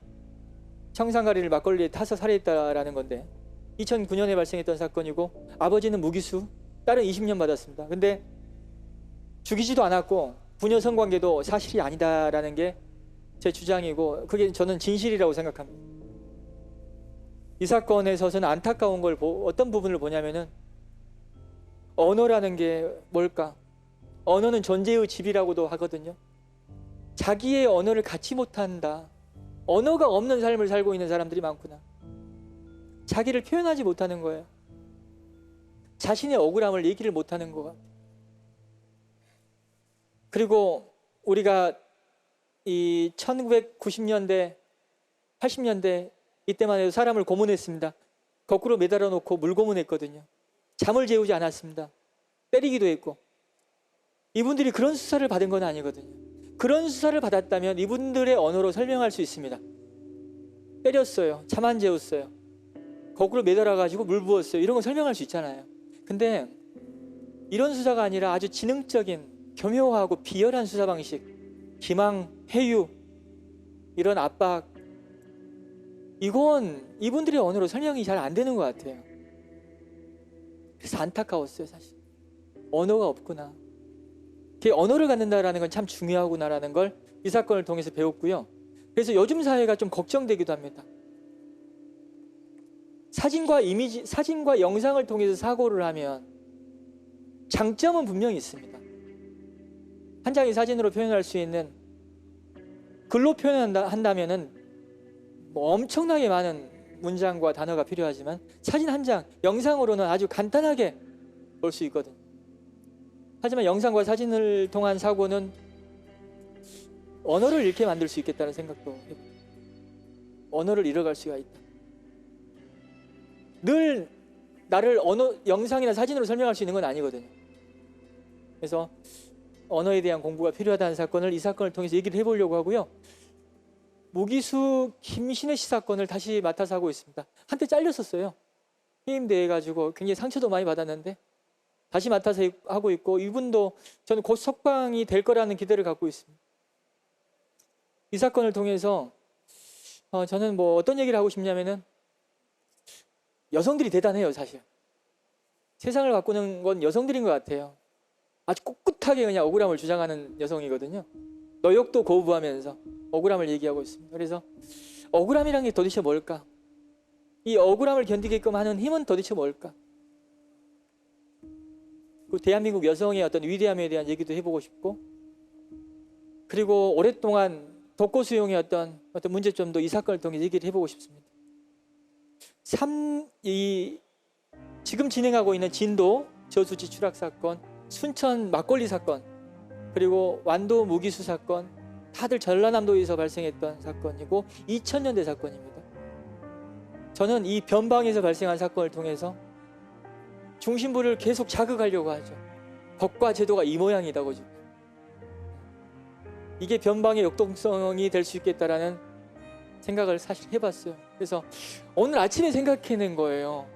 청산가리를 막걸리에 타서 살해했다라는 건데 2009년에 발생했던 사건이고 아버지는 무기수, 딸은 20년 받았습니다. 근데 죽이지도 않았고 부녀 성관계도 사실이 아니다라는 게 제 주장이고 그게 저는 진실이라고 생각합니다. 이 사건에서 저는 안타까운 걸 어떤 부분을 보냐면은 언어라는 게 뭘까? 언어는 존재의 집이라고도 하거든요. 자기의 언어를 갖지 못한다. 언어가 없는 삶을 살고 있는 사람들이 많구나. 자기를 표현하지 못하는 거예요. 자신의 억울함을 얘기를 못하는 거야. 그리고 우리가 이 1990년대, 80년대 이때만 해도 사람을 고문했습니다. 거꾸로 매달아 놓고 물고문했거든요. 잠을 재우지 않았습니다. 때리기도 했고. 이분들이 그런 수사를 받은 건 아니거든요. 그런 수사를 받았다면 이분들의 언어로 설명할 수 있습니다. 때렸어요. 잠 안 재웠어요. 거꾸로 매달아가지고 물 부었어요. 이런 거 설명할 수 있잖아요. 근데 이런 수사가 아니라 아주 지능적인 교묘하고 비열한 수사 방식, 기망, 회유, 이런 압박, 이건 이분들의 언어로 설명이 잘 안 되는 것 같아요. 그래서 안타까웠어요, 사실. 언어가 없구나. 언어를 갖는다라는 건 참 중요하구나라는 걸 이 사건을 통해서 배웠고요. 그래서 요즘 사회가 좀 걱정되기도 합니다. 사진과 영상을 통해서 사고를 하면 장점은 분명히 있습니다. 한 장의 사진으로 표현할 수 있는, 글로 표현한다면은 뭐 엄청나게 많은 문장과 단어가 필요하지만 사진 한 장, 영상으로는 아주 간단하게 볼 수 있거든요. 하지만 영상과 사진을 통한 사고는 언어를 잃게 만들 수 있겠다는 생각도 해요. 언어를 잃어갈 수가 있다. 늘 나를 영상이나 사진으로 설명할 수 있는 건 아니거든요. 그래서 언어에 대한 공부가 필요하다는 사건을 이 사건을 통해서 얘기를 해보려고 하고요. 무기수 김신혜 씨 사건을 다시 맡아서 하고 있습니다. 한때 잘렸었어요. 해임돼가지고 굉장히 상처도 많이 받았는데 다시 맡아서 하고 있고, 이분도 저는 곧 석방이 될 거라는 기대를 갖고 있습니다. 이 사건을 통해서 저는 뭐 어떤 얘기를 하고 싶냐면은 여성들이 대단해요, 사실. 세상을 바꾸는 건 여성들인 것 같아요. 아주 꿋꿋하게 그냥 억울함을 주장하는 여성이거든요. 노역도 거부하면서 억울함을 얘기하고 있습니다. 그래서 억울함이란 게 도대체 뭘까? 이 억울함을 견디게끔 하는 힘은 도대체 뭘까? 그 대한민국 여성의 어떤 위대함에 대한 얘기도 해보고 싶고, 그리고 오랫동안 독고 수용의 어떤 문제점도 이 사건을 통해 얘기를 해보고 싶습니다. 지금 진행하고 있는 진도 저수지 추락 사건, 순천 막걸리 사건, 그리고 완도 무기수 사건, 다들 전라남도에서 발생했던 사건이고 2000년대 사건입니다. 저는 이 변방에서 발생한 사건을 통해서 중심부를 계속 자극하려고 하죠. 법과 제도가 이 모양이다고. 이게 변방의 역동성이 될 수 있겠다라는 생각을 사실 해봤어요. 그래서 오늘 아침에 생각해낸 거예요.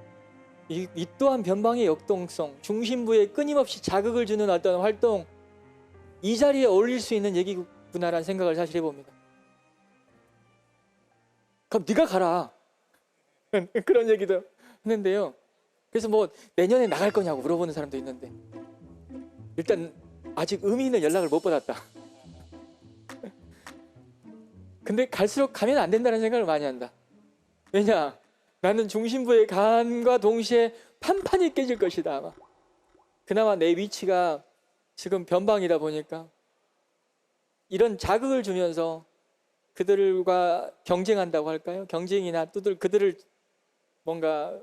이 또한 변방의 역동성, 중심부에 끊임없이 자극을 주는 어떤 활동, 이 자리에 어울릴 수 있는 얘기구나라는 생각을 사실 해봅니다. 그럼 네가 가라. 그런 얘기도 했는데요. 그래서 뭐 내년에 나갈 거냐고 물어보는 사람도 있는데 일단 아직 의미 있는 연락을 못 받았다. 근데 갈수록 가면 안 된다는 생각을 많이 한다. 왜냐? 나는 중심부에 간과 동시에 판판이 깨질 것이다. 아마. 그나마 내 위치가 지금 변방이다 보니까 이런 자극을 주면서 그들과 경쟁한다고 할까요? 경쟁이나 그들을 뭔가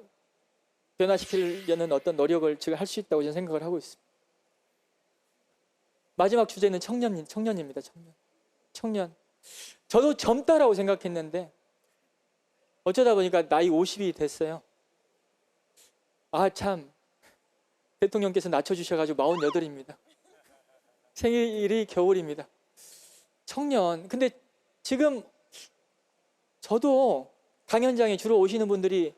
변화시키려는 어떤 노력을 제가 할 수 있다고 저는 생각을 하고 있습니다. 마지막 주제는 청년입니다. 청년. 저도 젊다라고 생각했는데 어쩌다 보니까 나이 50이 됐어요. 아, 참. 대통령께서 낮춰주셔가지고 48입니다. 생일이 겨울입니다. 청년. 근데 지금 저도 강연장에 주로 오시는 분들이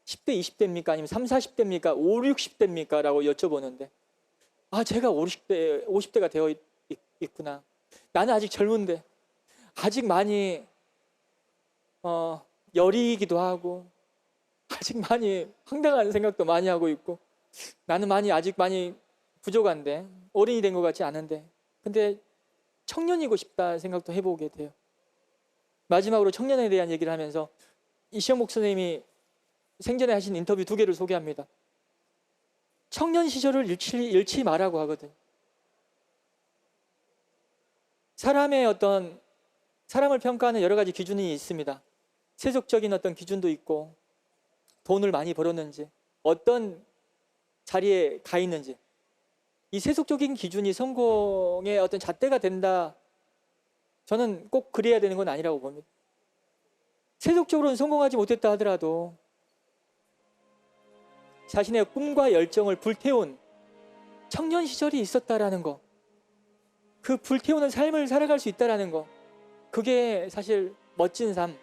10대, 20대입니까? 아니면 30, 40대입니까? 5, 60대입니까? 라고 여쭤보는데 아, 제가 50대가 되어 있구나. 나는 아직 젊은데 아직 많이 여리기도 하고 아직 많이 황당한 생각도 많이 하고 있고 나는 아직 많이 부족한데 어른이 된 것 같지 않은데 근데 청년이고 싶다 생각도 해보게 돼요. 마지막으로 청년에 대한 얘기를 하면서 이시영 목사님이 생전에 하신 인터뷰 2개를 소개합니다. 청년 시절을 잃지 말라고 하거든요. 사람을 평가하는 여러 가지 기준이 있습니다. 세속적인 어떤 기준도 있고 돈을 많이 벌었는지 어떤 자리에 가 있는지 이 세속적인 기준이 성공의 어떤 잣대가 된다. 저는 꼭 그래야 되는 건 아니라고 봅니다. 세속적으로는 성공하지 못했다 하더라도 자신의 꿈과 열정을 불태운 청년 시절이 있었다라는 거, 그 불태우는 삶을 살아갈 수 있다라는 거, 그게 사실 멋진 삶,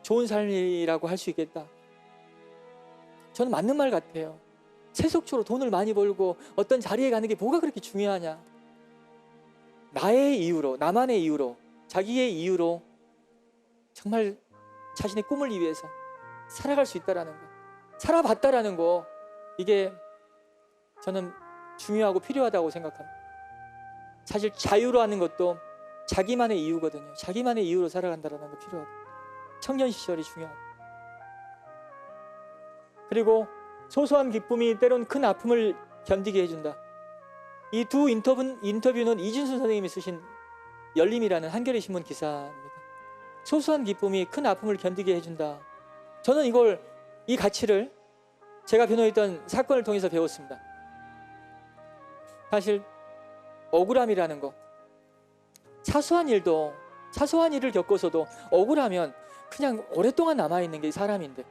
좋은 삶이라고 할 수 있겠다. 저는 맞는 말 같아요. 세속적으로 돈을 많이 벌고 어떤 자리에 가는 게 뭐가 그렇게 중요하냐. 나의 이유로, 나만의 이유로, 자기의 이유로 정말 자신의 꿈을 위해서 살아갈 수 있다라는 거, 살아봤다라는 거, 이게 저는 중요하고 필요하다고 생각합니다. 사실 자유로 하는 것도 자기만의 이유거든요. 자기만의 이유로 살아간다는 거 필요하다. 청년 시절이 중요하다. 그리고 소소한 기쁨이 때론 큰 아픔을 견디게 해준다. 이 두 인터뷰는 이진수 선생님이 쓰신 열림이라는 한겨레 신문 기사입니다. 소소한 기쁨이 큰 아픔을 견디게 해준다. 저는 이 가치를 제가 변호했던 사건을 통해서 배웠습니다. 사실 억울함이라는 거, 사소한 일을 겪어서도 억울하면 그냥 오랫동안 남아있는 게 사람인데,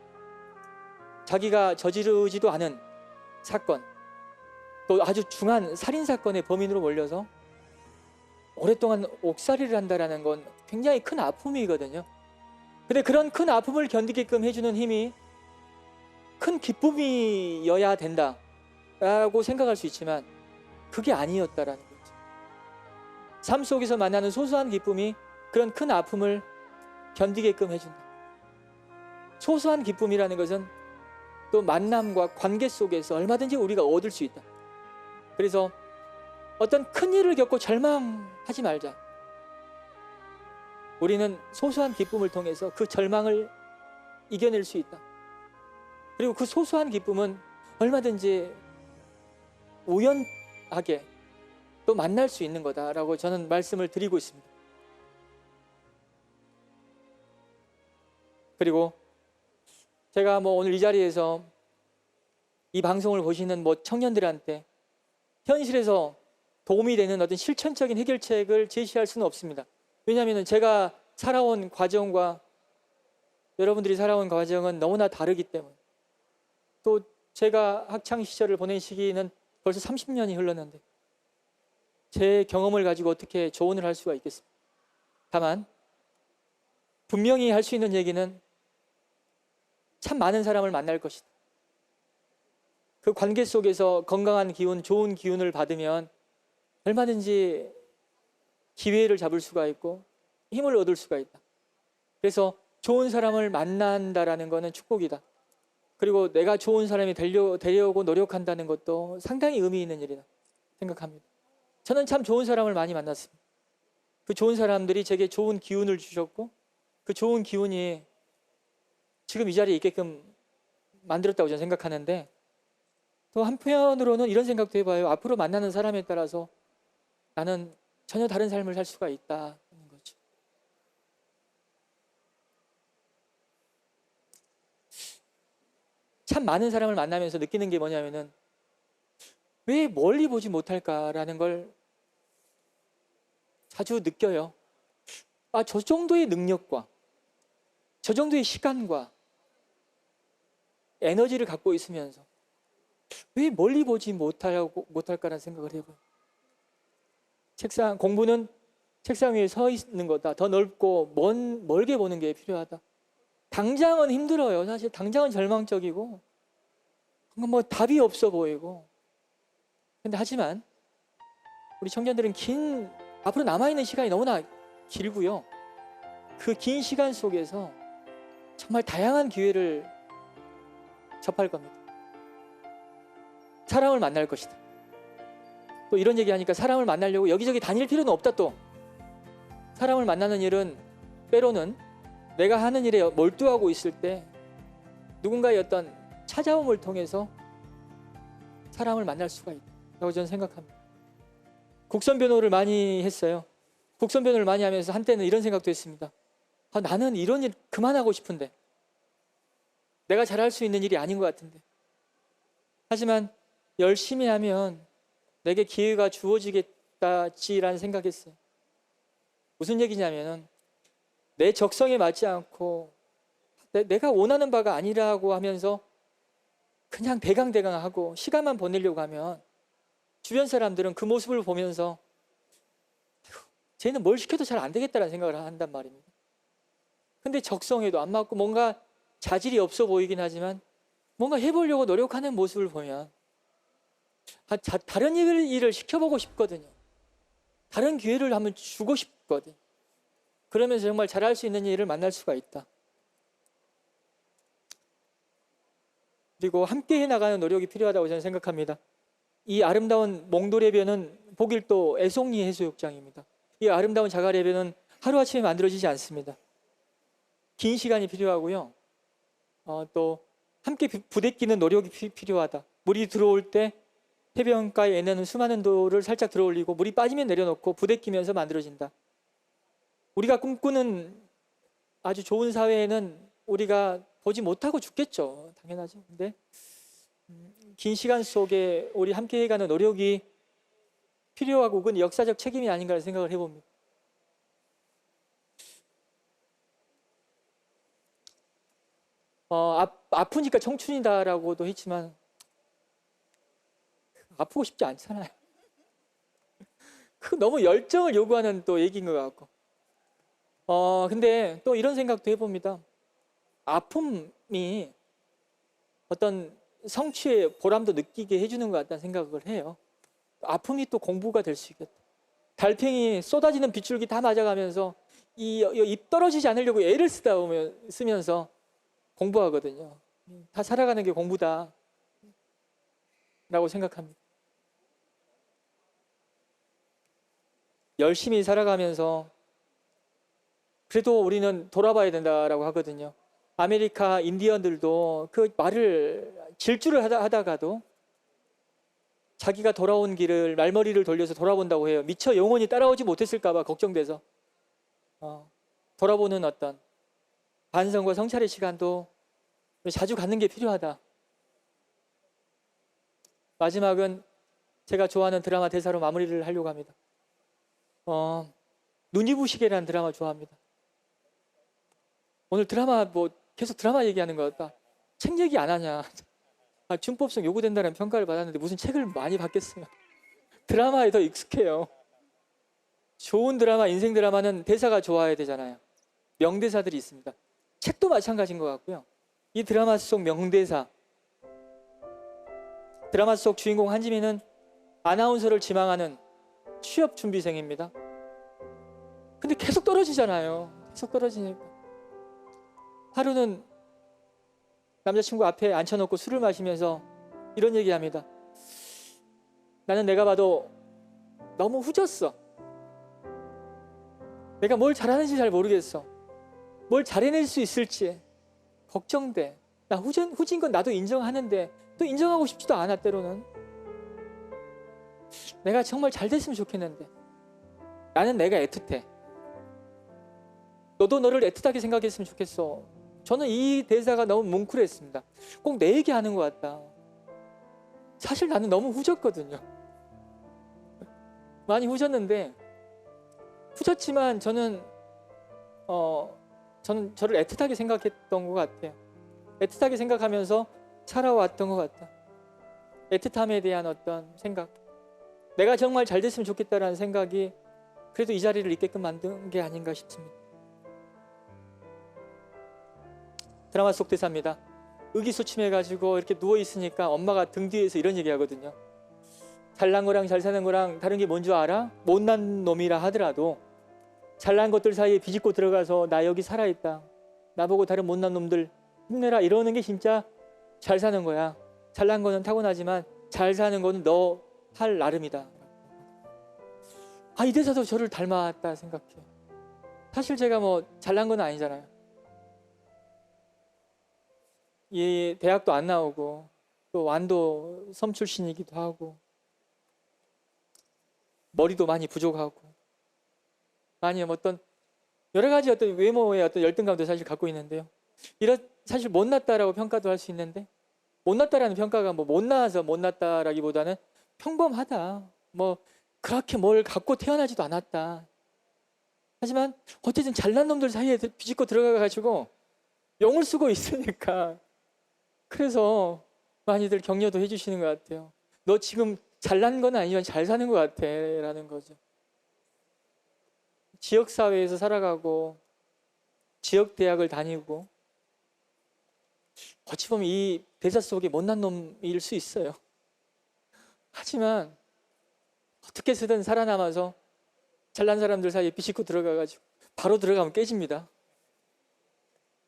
자기가 저지르지도 않은 사건, 또 아주 중한 살인사건의 범인으로 몰려서 오랫동안 옥살이를 한다는 건 굉장히 큰 아픔이거든요. 근데 그런 큰 아픔을 견디게끔 해주는 힘이 큰 기쁨이어야 된다라고 생각할 수 있지만 그게 아니었다라는 거죠. 삶 속에서 만나는 소소한 기쁨이 그런 큰 아픔을 견디게끔 해준다. 소소한 기쁨이라는 것은 또 만남과 관계 속에서 얼마든지 우리가 얻을 수 있다. 그래서 어떤 큰 일을 겪고 절망하지 말자. 우리는 소소한 기쁨을 통해서 그 절망을 이겨낼 수 있다. 그리고 그 소소한 기쁨은 얼마든지 우연하게 또 만날 수 있는 거다라고 저는 말씀을 드리고 있습니다. 그리고 제가 오늘 이 자리에서 이 방송을 보시는 청년들한테 현실에서 도움이 되는 어떤 실천적인 해결책을 제시할 수는 없습니다. 왜냐하면 제가 살아온 과정과 여러분들이 살아온 과정은 너무나 다르기 때문에, 또 제가 학창 시절을 보낸 시기는 벌써 30년이 흘렀는데 제 경험을 가지고 어떻게 조언을 할 수가 있겠습니까? 다만 분명히 할 수 있는 얘기는 참 많은 사람을 만날 것이다. 그 관계 속에서 건강한 기운, 좋은 기운을 받으면 얼마든지 기회를 잡을 수가 있고 힘을 얻을 수가 있다. 그래서 좋은 사람을 만난다라는 것은 축복이다. 그리고 내가 좋은 사람이 되려고 노력한다는 것도 상당히 의미 있는 일이다 생각합니다. 저는 참 좋은 사람을 많이 만났습니다. 그 좋은 사람들이 제게 좋은 기운을 주셨고 그 좋은 기운이 지금 이 자리에 있게끔 만들었다고 저는 생각하는데, 또 한편으로는 이런 생각도 해봐요. 앞으로 만나는 사람에 따라서 나는 전혀 다른 삶을 살 수가 있다는 거죠. 참 많은 사람을 만나면서 느끼는 게 뭐냐면은 왜 멀리 보지 못할까라는 걸 자주 느껴요. 저 정도의 능력과 저 정도의 시간과 에너지를 갖고 있으면서 왜 멀리 보지 못할까라는 생각을 해봐요. 공부는 책상 위에 서 있는 거다. 더 넓고 멀게 보는 게 필요하다. 당장은 힘들어요. 사실 당장은 절망적이고 뭐 답이 없어 보이고. 근데 하지만 우리 청년들은 앞으로 남아있는 시간이 너무나 길고요. 그 긴 시간 속에서 정말 다양한 기회를 접할 겁니다. 사람을 만날 것이다. 또 이런 얘기하니까 사람을 만나려고 여기저기 다닐 필요는 없다. 또 사람을 만나는 일은 때로는 내가 하는 일에 몰두하고 있을 때 누군가의 어떤 찾아옴을 통해서 사람을 만날 수가 있다고 저는 생각합니다. 국선 변호를 많이 했어요. 국선 변호를 많이 하면서 한때는 이런 생각도 했습니다. 나는 이런 일 그만하고 싶은데, 내가 잘할 수 있는 일이 아닌 것 같은데. 하지만 열심히 하면 내게 기회가 주어지겠다지라는 생각했어요. 무슨 얘기냐면은 내 적성에 맞지 않고 내가 원하는 바가 아니라고 하면서 그냥 대강하고 시간만 보내려고 하면 주변 사람들은 그 모습을 보면서 쟤는 뭘 시켜도 잘 안 되겠다는 생각을 한단 말입니다. 근데 적성에도 안 맞고 뭔가 자질이 없어 보이긴 하지만 뭔가 해보려고 노력하는 모습을 보면 다른 일을 시켜보고 싶거든요. 다른 기회를 한번 주고 싶거든요. 그러면서 정말 잘할 수 있는 일을 만날 수가 있다. 그리고 함께 해나가는 노력이 필요하다고 저는 생각합니다. 이 아름다운 몽돌해변은 복일도 애송리 해수욕장입니다. 이 아름다운 자갈해변은 하루아침에 만들어지지 않습니다. 긴 시간이 필요하고요. 또 함께 부대끼는 노력이 필요하다. 물이 들어올 때 해변가에 에너는 수많은 돌을 살짝 들어올리고 물이 빠지면 내려놓고 부대끼면서 만들어진다. 우리가 꿈꾸는 아주 좋은 사회에는 우리가 보지 못하고 죽겠죠. 당연하죠. 근데 긴 시간 속에 우리 함께 해가는 노력이 필요하고 그건 역사적 책임이 아닌가 생각을 해봅니다. 아프니까 청춘이다라고도 했지만 아프고 싶지 않잖아요. 그 너무 열정을 요구하는 또 얘기인 것 같고. 근데 또 이런 생각도 해봅니다. 아픔이 어떤 성취의 보람도 느끼게 해주는 것 같다는 생각을 해요. 아픔이 또 공부가 될 수 있겠다. 달팽이 쏟아지는 빗줄기 다 맞아가면서 입 떨어지지 않으려고 애를 쓰면서 공부하거든요. 다 살아가는 게 공부다 라고 생각합니다. 열심히 살아가면서 그래도 우리는 돌아봐야 된다라고 하거든요. 아메리카 인디언들도 그 말을 질주를 하다가도 자기가 돌아온 길을 말머리를 돌려서 돌아본다고 해요. 미처 영원히 따라오지 못했을까 봐 걱정돼서 돌아보는 어떤 반성과 성찰의 시간도 자주 갖는 게 필요하다. 마지막은 제가 좋아하는 드라마 대사로 마무리를 하려고 합니다. 눈이 부시게라는 드라마 좋아합니다. 오늘 드라마 계속 드라마 얘기하는 것 같다. 책 얘기 안 하냐. 준법성 요구된다는 평가를 받았는데 무슨 책을 많이 받겠어요. 드라마에 더 익숙해요. 좋은 드라마, 인생 드라마는 대사가 좋아야 되잖아요. 명대사들이 있습니다. 책도 마찬가지인 것 같고요. 이 드라마 속 명대사, 드라마 속 주인공 한지민은 아나운서를 지망하는 취업 준비생입니다. 근데 계속 떨어지잖아요. 계속 떨어지니까 하루는 남자친구 앞에 앉혀놓고 술을 마시면서 이런 얘기합니다. 나는 내가 봐도 너무 후졌어. 내가 뭘 잘하는지 잘 모르겠어. 뭘 잘해낼 수 있을지 걱정돼. 나 후진 건 나도 인정하는데 또 인정하고 싶지도 않아. 때로는 내가 정말 잘 됐으면 좋겠는데 나는 내가 애틋해. 너도 너를 애틋하게 생각했으면 좋겠어. 저는 이 대사가 너무 뭉클했습니다. 꼭 내 얘기하는 것 같다. 사실 나는 너무 후졌거든요. 많이 후졌는데 후졌지만 저는 저를 애틋하게 생각했던 것 같아요. 애틋하게 생각하면서 살아왔던 것 같다. 애틋함에 대한 어떤 생각, 내가 정말 잘 됐으면 좋겠다라는 생각이 그래도 이 자리를 있게끔 만든 게 아닌가 싶습니다. 드라마 속 대사입니다. 의기소침해가지고 이렇게 누워있으니까 엄마가 등 뒤에서 이런 얘기하거든요. 잘난 거랑 잘 사는 거랑 다른 게 뭔 줄 알아? 못난 놈이라 하더라도 잘난 것들 사이에 비집고 들어가서 나 여기 살아있다. 나보고 다른 못난 놈들 힘내라 이러는 게 진짜 잘 사는 거야. 잘난 거는 타고나지만 잘 사는 거는 너 할 나름이다. 이 대사도 저를 닮았다 생각해요. 사실 제가 잘난 건 아니잖아요. 대학도 안 나오고 또 완도 섬 출신이기도 하고 머리도 많이 부족하고 많이 어떤 여러 가지 어떤 외모의 어떤 열등감도 사실 갖고 있는데요. 사실 못났다라고 평가도 할 수 있는데 못났다라는 평가가 못나서 못났다라기보다는 평범하다. 그렇게 뭘 갖고 태어나지도 않았다. 하지만 어쨌든 잘난 놈들 사이에 비집고 들어가가지고 용을 쓰고 있으니까 그래서 많이들 격려도 해주시는 것 같아요. 너 지금 잘난 건 아니지만 잘 사는 것 같아 라는 거죠. 지역사회에서 살아가고 지역대학을 다니고 어찌 보면 이 대사 속에 못난 놈일 수 있어요. 하지만 어떻게 쓰든 살아남아서 잘난 사람들 사이에 비집고 들어가가지고 바로 들어가면 깨집니다.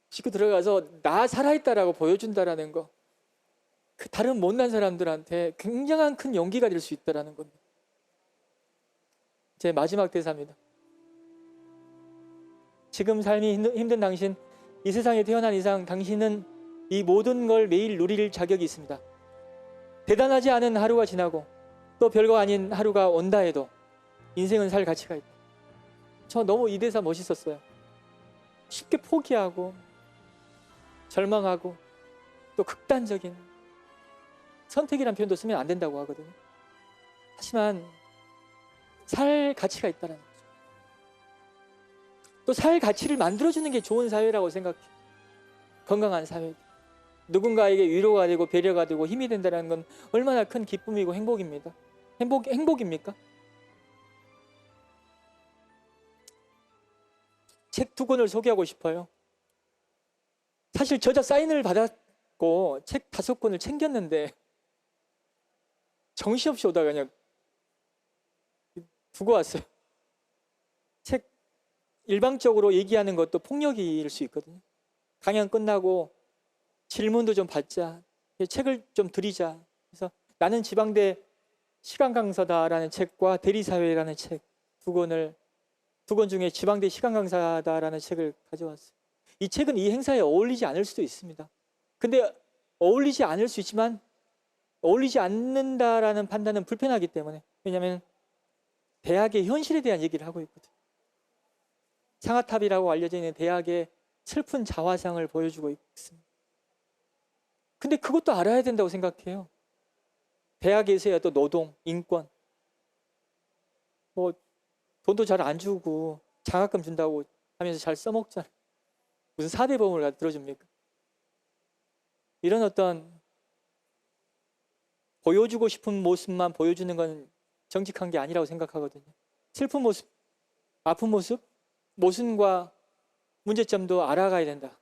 비집고 들어가서 나 살아있다라고 보여준다라는 거, 그 다른 못난 사람들한테 굉장한 큰 용기가 될 수 있다라는 겁니다. 제 마지막 대사입니다. 지금 삶이 힘든 당신, 이 세상에 태어난 이상 당신은 이 모든 걸 매일 누릴 자격이 있습니다. 대단하지 않은 하루가 지나고 또 별거 아닌 하루가 온다 해도 인생은 살 가치가 있다. 저 너무 이 대사 멋있었어요. 쉽게 포기하고 절망하고 또 극단적인 선택이라는 표현도 쓰면 안 된다고 하거든요. 하지만 살 가치가 있다는 거죠. 또 살 가치를 만들어주는 게 좋은 사회라고 생각해요. 건강한 사회. 누군가에게 위로가 되고 배려가 되고 힘이 된다는 건 얼마나 큰 기쁨이고 행복입니다. 행복입니까? 책 2권을 소개하고 싶어요. 사실 저자 사인을 받았고 책 5권을 챙겼는데 정신없이 오다가 그냥 두고 왔어요. 책 일방적으로 얘기하는 것도 폭력일 수 있거든요. 강연 끝나고 질문도 좀 받자, 책을 좀 드리자. 그래서 나는 지방대 시간 강사다라는 책과 대리사회라는 책 2권 중에 지방대 시간 강사다라는 책을 가져왔어요. 이 책은 이 행사에 어울리지 않을 수도 있습니다. 근데 어울리지 않을 수 있지만 어울리지 않는다라는 판단은 불편하기 때문에, 왜냐하면 대학의 현실에 대한 얘기를 하고 있거든요. 상아탑이라고 알려져 있는 대학의 슬픈 자화상을 보여주고 있습니다. 근데 그것도 알아야 된다고 생각해요. 대학에서의 또 노동, 인권, 뭐 돈도 잘 안 주고 장학금 준다고 하면서 잘 써먹잖아요. 무슨 4대 보험을 들어줍니까? 이런 어떤 보여주고 싶은 모습만 보여주는 건 정직한 게 아니라고 생각하거든요. 슬픈 모습, 아픈 모습, 모순과 문제점도 알아가야 된다.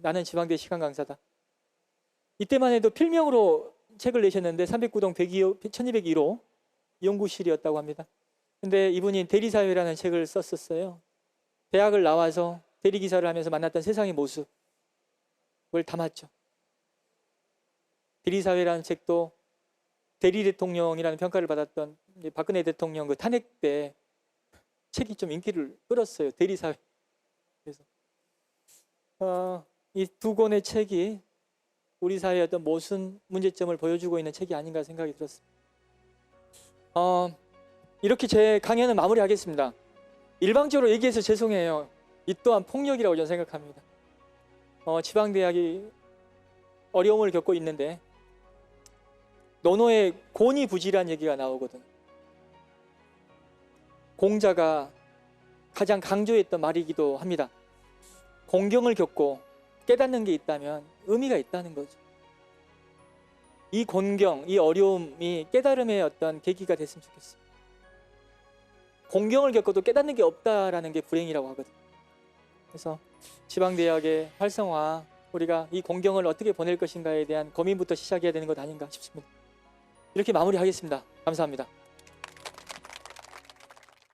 나는 지방대 시간 강사다. 이때만 해도 필명으로 책을 내셨는데 309동 1201호 연구실이었다고 합니다. 근데 이분이 대리사회라는 책을 썼었어요. 대학을 나와서 대리기사를 하면서 만났던 세상의 모습을 담았죠. 대리사회라는 책도 대리대통령이라는 평가를 받았던 박근혜 대통령 그 탄핵 때 책이 좀 인기를 끌었어요. 대리사회. 그래서 이 두 권의 책이 우리 사회의 어떤 모순 문제점을 보여주고 있는 책이 아닌가 생각이 들었습니다. 이렇게 제 강연은 마무리하겠습니다. 일방적으로 얘기해서 죄송해요. 이 또한 폭력이라고 저는 생각합니다. 지방대학이 어려움을 겪고 있는데 논어에 곤이부지라는 얘기가 나오거든. 공자가 가장 강조했던 말이기도 합니다. 공경을 겪고 깨닫는 게 있다면 의미가 있다는 거죠. 이 곤경, 이 어려움이 깨달음의 어떤 계기가 됐으면 좋겠습니다. 공경을 겪어도 깨닫는 게 없다라는 게 불행이라고 하거든요. 그래서 지방대학의 활성화, 우리가 이 공경을 어떻게 보낼 것인가에 대한 고민부터 시작해야 되는 것 아닌가 싶습니다. 이렇게 마무리하겠습니다. 감사합니다.